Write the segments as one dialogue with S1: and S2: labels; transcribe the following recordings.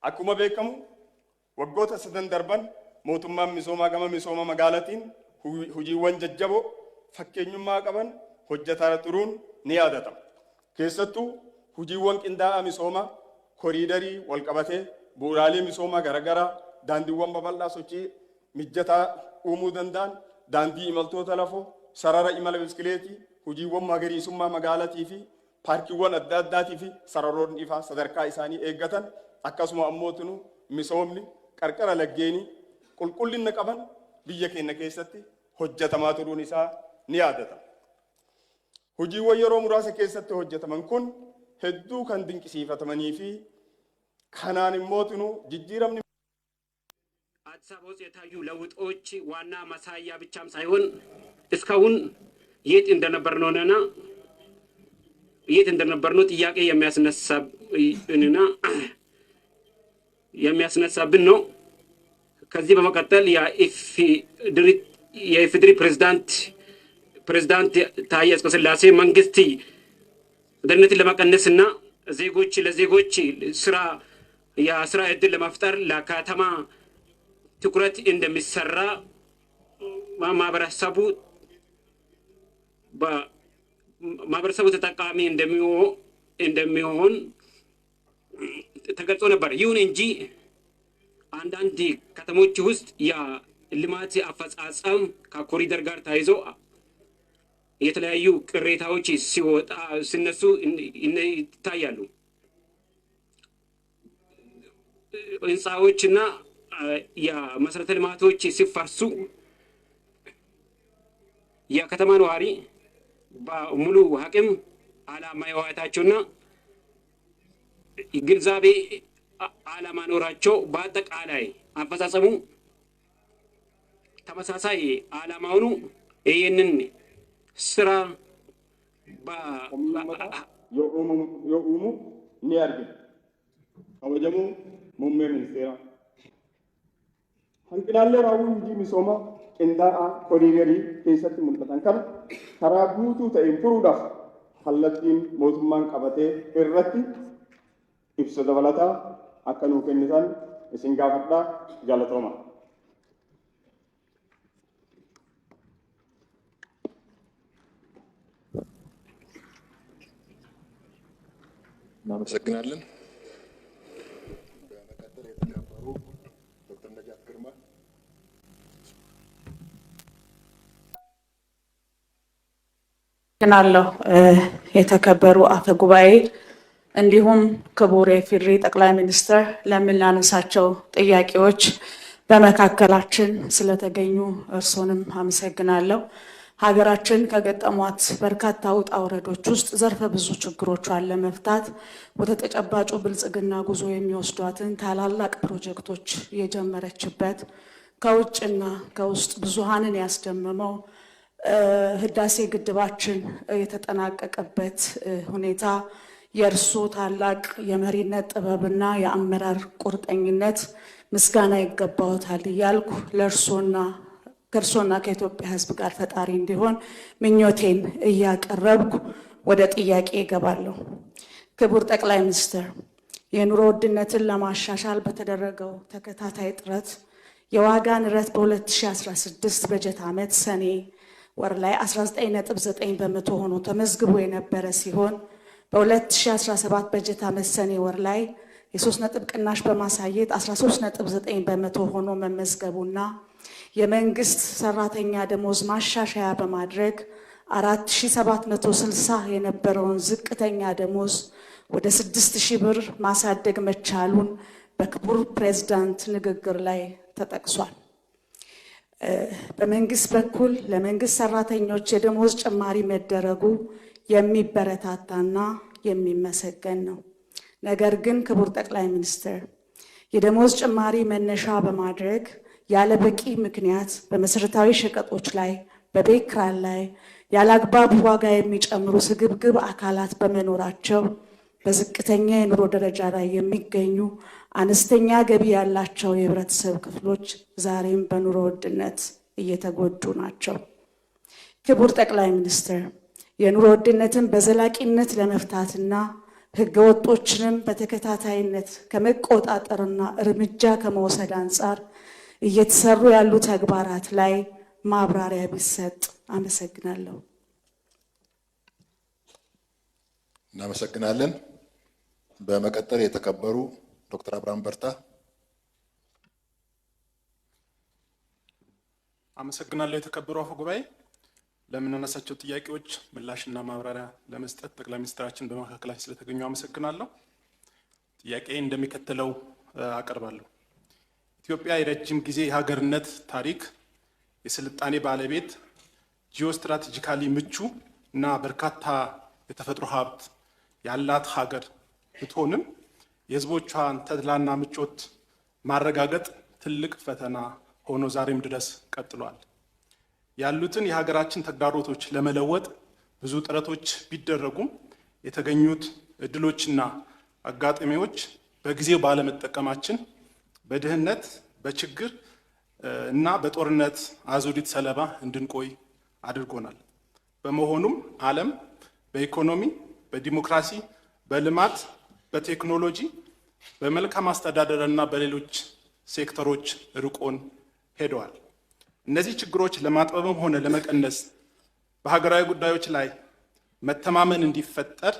S1: akkuma beekamu waggoota 7 darban mootummaan misoomaa gama misooma magaalatiin hojiiwwan jajjaboo fakkeenyummaa qaban hojjetaa turuun ni yaadatama. Keessattuu hojiiwwan qindaa'aa misoomaa koriidarii walqabatee bu'uuraalee misoomaa garaagaraa daandiiwwan babal'aa sochii mijataa uumuu danda'an daandii imaltoota lafoo sarara imala biskileetii hojiiwwan magariisummaa magaalatii fi paarkiiwwan adda addaatii fi sararoonni ifaa sadarkaa isaanii eeggatan akkasuma ammootinu misoomni qarqara laggeenii qulqullina qaban biyya keenya keessatti hojjetamaa turuun isaa ni yaadatama. Hojiiwwan yeroo muraasa keessatti hojjetaman kun hedduu kan dinqisiifatamanii fi kanaan immootinu jijjiiramni
S2: አዲስ አበባ ውስጥ የታዩ ለውጦች ዋና ማሳያ ብቻም ሳይሆን እስካሁን የት እንደነበርነው ጥያቄ የሚያስነሳብን ነው። ከዚህ በመቀጠል የኢፌዴሪ ፕሬዝዳንት ታዬ አጽቀሥላሴ መንግስት ደህንነትን ለመቀነስና ለዜጎች የስራ ዕድል ለመፍጠር ለከተማ ትኩረት እንደሚሰራ ማህበረሰቡ ተጠቃሚ እንደሚሆን ተገልጾ ነበር። ይሁን እንጂ አንዳንድ ከተሞች ውስጥ የልማት አፈጻጸም ከኮሪደር ጋር ተያይዞ የተለያዩ ቅሬታዎች ሲነሱ ይታያሉ። ህንፃዎችና የመሰረተ ልማቶች ሲፈርሱ የከተማ ነዋሪ በሙሉ አቅም አለማየታቸውና ግንዛቤ አለመኖራቸው በአጠቃላይ አፈጻጸሙ ተመሳሳይ አለመሆኑ ይህንን ስራ
S1: የኡሙ ኒያርግ ከወጀሙ ሙሜ ሚኒስቴራ hanqinaalee raawwii misooma qindaa'aa koriidarii keessatti mul'atan kana karaa guutuu ta'een furuudhaaf kallattiin mootummaan qabatee irratti ibsa dabalataa akka nuu kennitan isin gaafadhaa jaalatooma.
S3: እናመሰግናለን።
S4: እናለሁ የተከበሩ አፈ ጉባኤ እንዲሁም ክቡር የፌዴሪ ጠቅላይ ሚኒስትር ለምናነሳቸው ጥያቄዎች በመካከላችን ስለተገኙ እርሶንም አመሰግናለሁ። ሀገራችን ከገጠሟት በርካታ ውጣ ውረዶች ውስጥ ዘርፈ ብዙ ችግሮቿን ለመፍታት ወደ ተጨባጩ ብልጽግና ጉዞ የሚወስዷትን ታላላቅ ፕሮጀክቶች የጀመረችበት ከውጭና ከውስጥ ብዙሃንን ያስደመመው ህዳሴ ግድባችን የተጠናቀቀበት ሁኔታ የእርሱ ታላቅ የመሪነት ጥበብና የአመራር ቁርጠኝነት ምስጋና ይገባዎታል እያልኩ ከእርሶና ከኢትዮጵያ ሕዝብ ጋር ፈጣሪ እንዲሆን ምኞቴን እያቀረብኩ ወደ ጥያቄ እገባለሁ። ክቡር ጠቅላይ ሚኒስትር፣ የኑሮ ውድነትን ለማሻሻል በተደረገው ተከታታይ ጥረት የዋጋ ንረት በ2016 በጀት ዓመት ሰኔ ወር ላይ 19.9 በመቶ ሆኖ ተመዝግቦ የነበረ ሲሆን በ2017 በጀት ዓመት ሰኔ ወር ላይ የ3 ነጥብ ቅናሽ በማሳየት 13.9 በመቶ ሆኖ መመዝገቡና የመንግስት ሰራተኛ ደሞዝ ማሻሻያ በማድረግ 4760 የነበረውን ዝቅተኛ ደሞዝ ወደ 6000 ብር ማሳደግ መቻሉን በክቡር ፕሬዝዳንት ንግግር ላይ ተጠቅሷል። በመንግስት በኩል ለመንግስት ሰራተኞች የደሞዝ ጭማሪ መደረጉ የሚበረታታና የሚመሰገን ነው። ነገር ግን ክቡር ጠቅላይ ሚኒስትር፣ የደሞዝ ጭማሪ መነሻ በማድረግ ያለ በቂ ምክንያት በመሰረታዊ ሸቀጦች ላይ በቤት ኪራይ ላይ ያለ አግባብ ዋጋ የሚጨምሩ ስግብግብ አካላት በመኖራቸው በዝቅተኛ የኑሮ ደረጃ ላይ የሚገኙ አነስተኛ ገቢ ያላቸው የህብረተሰብ ክፍሎች ዛሬም በኑሮ ውድነት እየተጎዱ ናቸው። ክቡር ጠቅላይ ሚኒስትር፣ የኑሮ ውድነትን በዘላቂነት ለመፍታትና ህገወጦችንም በተከታታይነት ከመቆጣጠርና እርምጃ ከመውሰድ አንጻር እየተሰሩ ያሉ ተግባራት ላይ ማብራሪያ ቢሰጥ። አመሰግናለሁ።
S3: እናመሰግናለን። በመቀጠል የተከበሩ ዶክተር አብርሃም በርታ።
S5: አመሰግናለሁ። የተከበሩ አፈ ጉባኤ፣ ለምናነሳቸው ጥያቄዎች ምላሽና ማብራሪያ ለመስጠት ጠቅላይ ሚኒስትራችን በመካከላችን ስለተገኙ አመሰግናለሁ። ጥያቄ እንደሚከተለው አቀርባለሁ። ኢትዮጵያ የረጅም ጊዜ የሀገርነት ታሪክ፣ የስልጣኔ ባለቤት፣ ጂኦስትራቴጂካሊ ምቹ እና በርካታ የተፈጥሮ ሀብት ያላት ሀገር ብትሆንም የህዝቦቿን ተድላና ምቾት ማረጋገጥ ትልቅ ፈተና ሆኖ ዛሬም ድረስ ቀጥሏል። ያሉትን የሀገራችን ተግዳሮቶች ለመለወጥ ብዙ ጥረቶች ቢደረጉም የተገኙት እድሎችና አጋጣሚዎች በጊዜው ባለመጠቀማችን በድህነት፣ በችግር እና በጦርነት አዙሪት ሰለባ እንድንቆይ አድርጎናል። በመሆኑም ዓለም በኢኮኖሚ፣ በዲሞክራሲ፣ በልማት፣ በቴክኖሎጂ፣ በመልካም አስተዳደር እና በሌሎች ሴክተሮች ርቆን ሄደዋል። እነዚህ ችግሮች ለማጥበብም ሆነ ለመቀነስ በሀገራዊ ጉዳዮች ላይ መተማመን እንዲፈጠር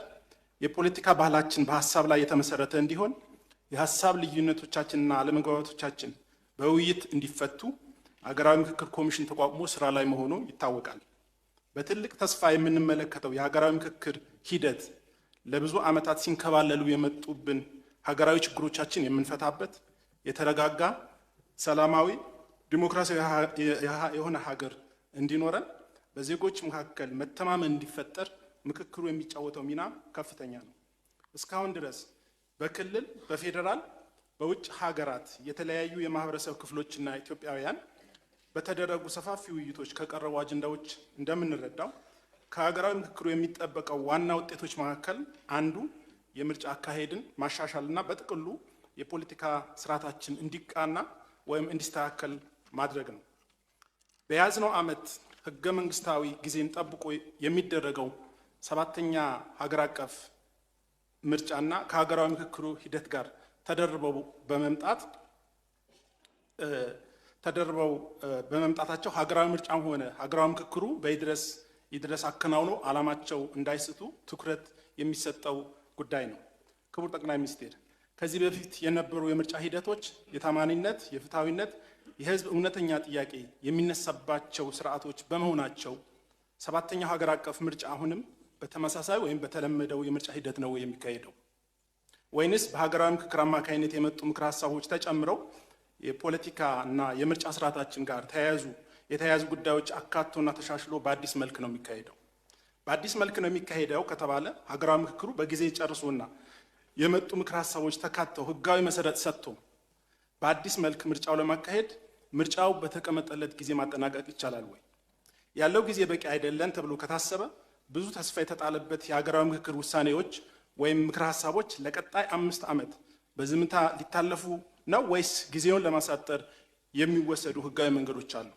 S5: የፖለቲካ ባህላችን በሀሳብ ላይ የተመሰረተ እንዲሆን የሀሳብ ልዩነቶቻችንና አለመግባባቶቻችን በውይይት እንዲፈቱ ሀገራዊ ምክክር ኮሚሽን ተቋቁሞ ስራ ላይ መሆኑ ይታወቃል። በትልቅ ተስፋ የምንመለከተው የሀገራዊ ምክክር ሂደት ለብዙ ዓመታት ሲንከባለሉ የመጡብን ሀገራዊ ችግሮቻችን የምንፈታበት የተረጋጋ፣ ሰላማዊ፣ ዲሞክራሲያዊ የሆነ ሀገር እንዲኖረን በዜጎች መካከል መተማመን እንዲፈጠር ምክክሩ የሚጫወተው ሚና ከፍተኛ ነው። እስካሁን ድረስ በክልል፣ በፌዴራል፣ በውጭ ሀገራት የተለያዩ የማህበረሰብ ክፍሎችና ኢትዮጵያውያን በተደረጉ ሰፋፊ ውይይቶች ከቀረቡ አጀንዳዎች እንደምንረዳው ከሀገራዊ ምክክሩ የሚጠበቀው ዋና ውጤቶች መካከል አንዱ የምርጫ አካሄድን ማሻሻልና በጥቅሉ የፖለቲካ ስርዓታችን እንዲቃና ወይም እንዲስተካከል ማድረግ ነው። በያዝነው ዓመት ህገ መንግስታዊ ጊዜን ጠብቆ የሚደረገው 7ኛ ሀገር አቀፍ ምርጫና ከሀገራዊ ምክክሩ ሂደት ጋር ተደርበው በመምጣታቸው ሀገራዊ ምርጫም ሆነ ሀገራዊ ምክክሩ ይድረስ አከናውኖ ዓላማቸው እንዳይስቱ ትኩረት የሚሰጠው ጉዳይ ነው። ክቡር ጠቅላይ ሚኒስትር፣ ከዚህ በፊት የነበሩ የምርጫ ሂደቶች የታማኒነት፣ የፍትሐዊነት፣ የህዝብ እውነተኛ ጥያቄ የሚነሳባቸው ስርዓቶች በመሆናቸው 7ኛው ሀገር አቀፍ ምርጫ አሁንም በተመሳሳይ ወይም በተለመደው የምርጫ ሂደት ነው የሚካሄደው? ወይንስ በሀገራዊ ምክክር አማካኝነት የመጡ ምክር ሀሳቦች ተጨምረው የፖለቲካ እና የምርጫ ስርዓታችን ጋር የተያያዙ ጉዳዮች አካቶና ተሻሽሎ በአዲስ መልክ ነው የሚካሄደው? በአዲስ መልክ ነው የሚካሄደው ከተባለ ሀገራዊ ምክክሩ በጊዜ ጨርሶና የመጡ ምክር ሀሳቦች ተካተው ህጋዊ መሰረት ሰጥቶ በአዲስ መልክ ምርጫው ለማካሄድ ምርጫው በተቀመጠለት ጊዜ ማጠናቀቅ ይቻላል ወይ? ያለው ጊዜ በቂ አይደለም ተብሎ ከታሰበ ብዙ ተስፋ የተጣለበት የሀገራዊ ምክክር ውሳኔዎች ወይም ምክር ሀሳቦች ለቀጣይ 5 ዓመት በዝምታ ሊታለፉ ነው ወይስ ጊዜውን ለማሳጠር የሚወሰዱ ህጋዊ መንገዶች አሉ?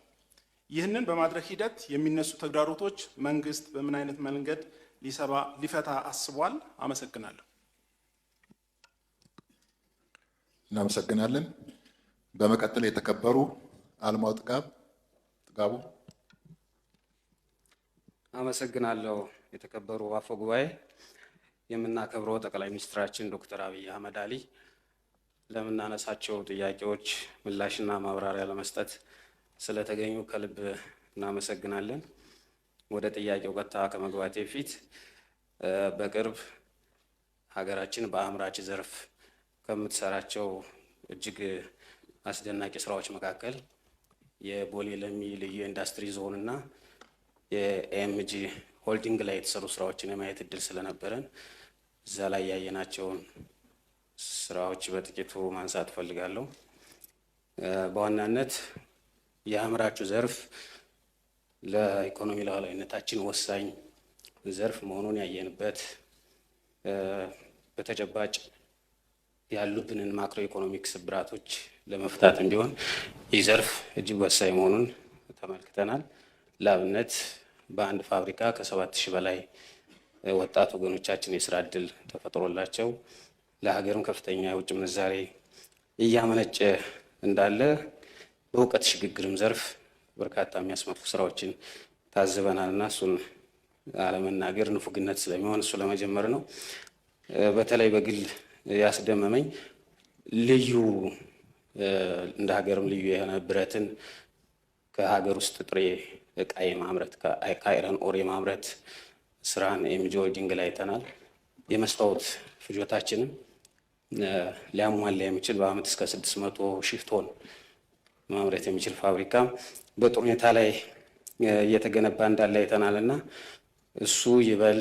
S5: ይህንን በማድረግ ሂደት የሚነሱ ተግዳሮቶች መንግስት በምን አይነት መንገድ ሊፈታ አስቧል? አመሰግናለሁ።
S3: እናመሰግናለን። በመቀጠል የተከበሩ አልማው ጥጋቡ።
S2: አመሰግናለሁ። የተከበሩ አፈ ጉባኤ፣ የምናከብረው ጠቅላይ ሚኒስትራችን ዶክተር አብይ አህመድ አሊ ለምናነሳቸው ጥያቄዎች ምላሽና ማብራሪያ ለመስጠት ስለተገኙ ከልብ እናመሰግናለን። ወደ ጥያቄው ቀጥታ ከመግባቴ በፊት በቅርብ ሀገራችን በአምራች ዘርፍ ከምትሰራቸው እጅግ አስደናቂ ስራዎች መካከል የቦሌ ለሚ ልዩ ኢንዱስትሪ ዞን እና የኤምጂ ሆልዲንግ ላይ የተሰሩ ስራዎችን የማየት እድል ስለነበረን እዛ ላይ ያየናቸውን ስራዎች በጥቂቱ ማንሳት ፈልጋለሁ። በዋናነት የአምራቹ ዘርፍ ለኢኮኖሚ ሉዓላዊነታችን ወሳኝ ዘርፍ መሆኑን ያየንበት፣ በተጨባጭ ያሉብንን ማክሮ ኢኮኖሚክ ስብራቶች ለመፍታት እንዲሆን ይህ ዘርፍ እጅግ ወሳኝ መሆኑን ተመልክተናል። ለአብነት በአንድ ፋብሪካ ከ7000 በላይ ወጣት ወገኖቻችን የስራ እድል ተፈጥሮላቸው ለሀገርም ከፍተኛ የውጭ ምንዛሬ እያመነጨ እንዳለ በእውቀት ሽግግርም ዘርፍ በርካታ የሚያስመፉ ስራዎችን ታዝበናል እና እሱን አለመናገር ንፉግነት ስለሚሆን እሱ ለመጀመር ነው። በተለይ በግል ያስደመመኝ ልዩ እንደ ሀገርም ልዩ የሆነ ብረትን ከሀገር ውስጥ ጥሬ እቃ የማምረት ከአይረን ኦር የማምረት ስራን ኤምጂኦ ዲንግ ላይ አይተናል። የመስታወት ፍጆታችንም ሊያሟላ የሚችል በአመት እስከ 600 ሺህ ቶን ማምረት የሚችል ፋብሪካ በጥሩ ሁኔታ ላይ እየተገነባ እንዳለ አይተናል እና እሱ ይበል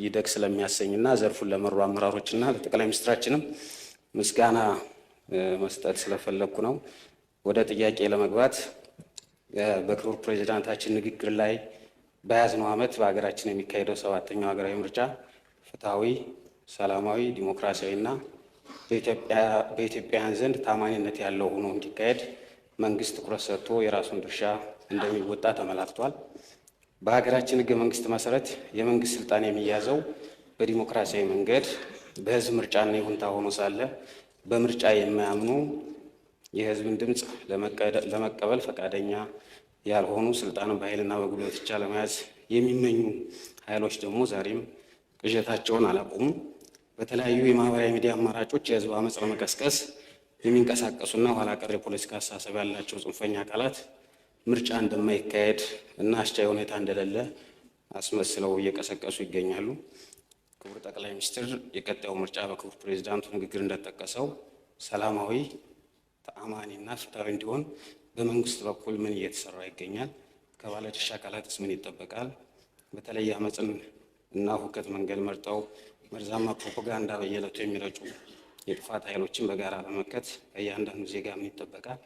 S2: ይደግ ስለሚያሰኝና ዘርፉን ለመሩ አመራሮችና ለጠቅላይ ሚኒስትራችንም ምስጋና መስጠት ስለፈለኩ ነው። ወደ ጥያቄ ለመግባት በክቡር ፕሬዚዳንታችን ንግግር ላይ በያዝነው ዓመት በሀገራችን የሚካሄደው 7ኛው ሀገራዊ ምርጫ ፍትሐዊ፣ ሰላማዊ፣ ዲሞክራሲያዊና በኢትዮጵያውያን ዘንድ ታማኝነት ያለው ሆኖ እንዲካሄድ መንግስት ትኩረት ሰጥቶ የራሱን ድርሻ እንደሚወጣ ተመላክቷል። በሀገራችን ህገ መንግስት መሰረት የመንግስት ስልጣን የሚያዘው በዲሞክራሲያዊ መንገድ በህዝብ ምርጫና ይሁንታ ሆኖ ሳለ በምርጫ የማያምኑ የህዝብን ድምፅ ለመቀበል ፈቃደኛ ያልሆኑ ስልጣንን በኃይልና በጉልበት ብቻ ለመያዝ የሚመኙ ኃይሎች ደግሞ ዛሬም ቅዠታቸውን አላቆሙም። በተለያዩ የማህበራዊ ሚዲያ አማራጮች የህዝብ አመፅ ለመቀስቀስ የሚንቀሳቀሱና ኋላ ቀር የፖለቲካ አስተሳሰብ ያላቸው ጽንፈኛ አካላት ምርጫ እንደማይካሄድ እና አስቻይ ሁኔታ እንደሌለ አስመስለው እየቀሰቀሱ ይገኛሉ። ክቡር ጠቅላይ ሚኒስትር የቀጣዩ ምርጫ በክቡር ፕሬዚዳንቱ ንግግር እንደተጠቀሰው ሰላማዊ፣ ተአማኒና ፍትሐዊ እንዲሆን በመንግስት በኩል ምን እየተሰራ ይገኛል? ከባለድርሻ አካላትስ ምን ይጠበቃል? በተለይ አመፅን እና ሁከት መንገድ መርጠው መርዛማ ፕሮፓጋንዳ በየዕለቱ የሚረጩ የጥፋት ኃይሎችን በጋራ ለመመከት ከእያንዳንዱ ዜጋ ምን ይጠበቃል?